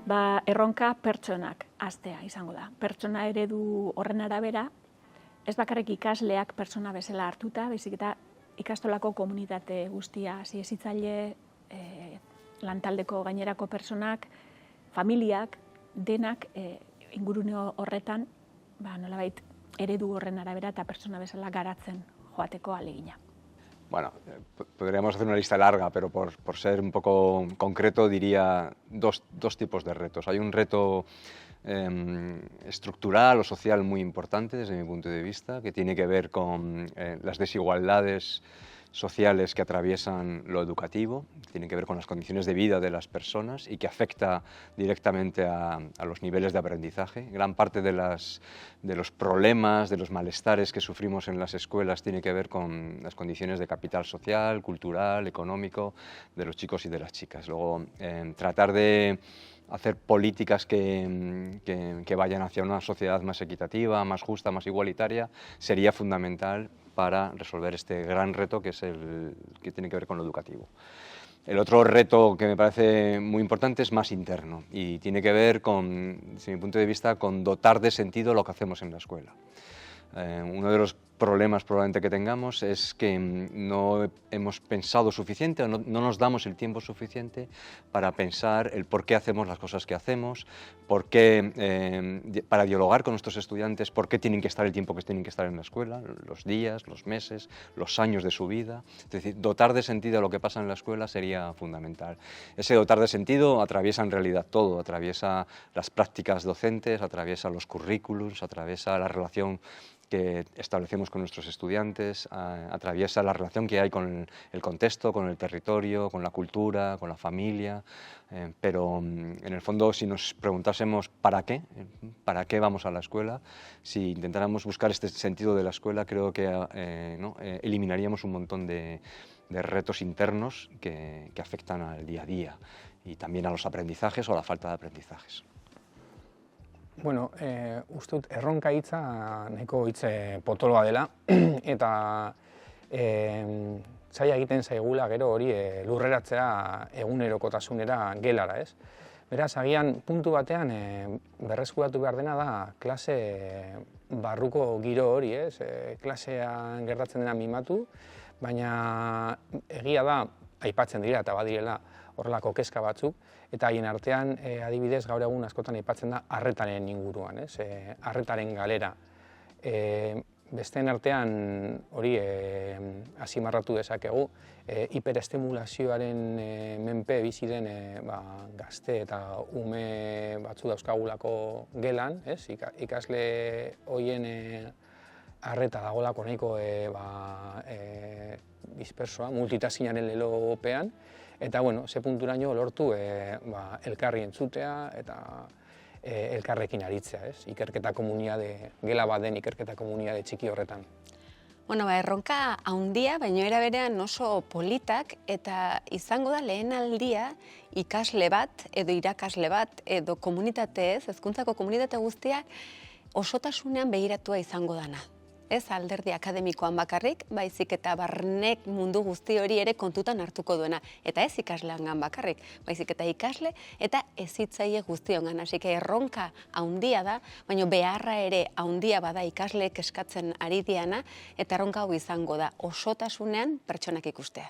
Erronka pertsonak hastea izango da. Pertsona eredu horren arabera, ez bakarrik ikasleak pertsona bezala hartuta, baizik eta ikastolako komunitate guztia, hezitzaile, lantaldeko gainerako pertsonak, familiak, denak ingurune horretan, nolabait eredu horren arabera eta pertsona bezala garatzen joateko ahalegina. Bueno, podríamos hacer una lista larga, pero por ser un poco concreto diría dos tipos de retos. Hay un reto estructural o social muy importante desde mi punto de vista, que tiene que ver con las desigualdades sociales que atraviesan lo educativo, tiene que ver con las condiciones de vida de las personas y que afecta directamente a los niveles de aprendizaje. Gran parte de los problemas, de los malestares que sufrimos en las escuelas tiene que ver con las condiciones de capital social, cultural, económico de los chicos y de las chicas. Luego, tratar de hacer políticas que vayan hacia una sociedad más equitativa, más justa, más igualitaria, sería fundamental para resolver este gran reto que es el que tiene que ver con lo educativo. El otro reto que me parece muy importante es más interno y tiene que ver con, desde mi punto de vista, con dotar de sentido lo que hacemos en la escuela. Uno de los problemas probablemente que tengamos es que no hemos pensado suficiente o no nos damos el tiempo suficiente para pensar el por qué hacemos las cosas que hacemos, para dialogar con nuestros estudiantes, por qué tienen que estar el tiempo que tienen que estar en la escuela, los días, los meses, los años de su vida. Es decir, dotar de sentido a lo que pasa en la escuela sería fundamental. Ese dotar de sentido atraviesa en realidad todo, atraviesa las prácticas docentes, atraviesa los currículums, atraviesa la relación que establecemos con nuestros estudiantes, atraviesa la relación que hay con el contexto, con el territorio, con la cultura, con la familia, pero en el fondo si nos preguntásemos ¿para qué vamos a la escuela? Si intentáramos buscar este sentido de la escuela, creo que eliminaríamos un montón de retos internos que afectan al día a día y también a los aprendizajes o a la falta de aprendizajes. Bueno, uste dut erronka hitza nahiko hitz potoloa dela eta zaila egiten zaigula gero hori lurreratzea egunerokotasunera gelara, ez? Beraz, agian puntu batean berreskuratu behar dena da klase barruko giro hori, ez? Klasean gertatzen dena mimatu, baina egia da aipatzen dira eta badirela horrelako kezka batzuk, eta haien artean adibidez gaur egun askotan aipatzen da arretaren inguruan, ez? Arretaren galera. Besteen artean hori azimarratu dezakegu, hiperestimulazioaren menpe bizi den gazte eta ume batzu dauzkagulako gelan, ez? Ikasle horien arreta dagolako nahiko dispersoa, multitaskinaren lelopean, eta bueno, ze punturaino lortu elkarri entzutea eta elkarrekin aritzea, ez? Ikerketa komunitate, gela bat den ikerketa komunitate txiki horretan. Bueno, erronka handia, baina era berean oso politak eta izango da lehen aldia ikasle bat edo irakasle bat edo komunitate ez, hezkuntzako komunitate guztiak osotasunean begiratua izango dana. Ez alderdi akademikoan bakarrik, baizik eta barnek mundu guzti hori ere kontutan hartuko duena. Eta ez ikasleangan bakarrik, baizik eta ikasle eta hezitzaile guztiongan. Hasi que erronka handia da, baina beharra ere handia bada ikasleek eskatzen ari diana, eta erronka hau izango da osotasunean pertsonak ikustea.